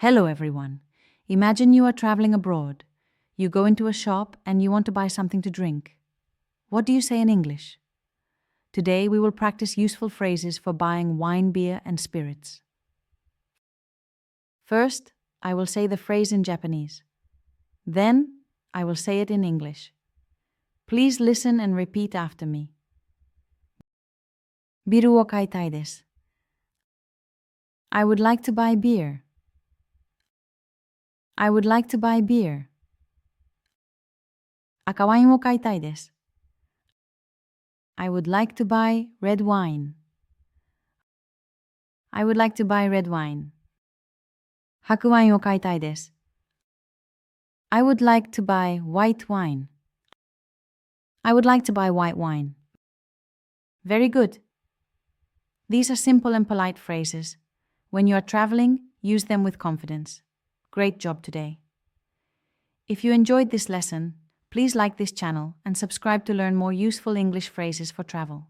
Hello everyone. Imagine you are traveling abroad. You go into a shop and you want to buy something to drink. What do you say in English? Today we will practice useful phrases for buying wine, beer, and spirits. First, I will say the phrase in Japanese. Then, I will say it in English. Please listen and repeat after me. ビールを買いたいです。I would like to buy beer. I would like to buy beer. 赤ワインを買いたいです。I would like to buy red wine. I would like to buy red wine. 白ワインを買いたいです。I would like to buy white wine. I would like to buy white wine. Very good. These are simple and polite phrases. When you are traveling, use them with confidence. Great job today. If you enjoyed this lesson, please like this channel and subscribe to learn more useful English phrases for travel.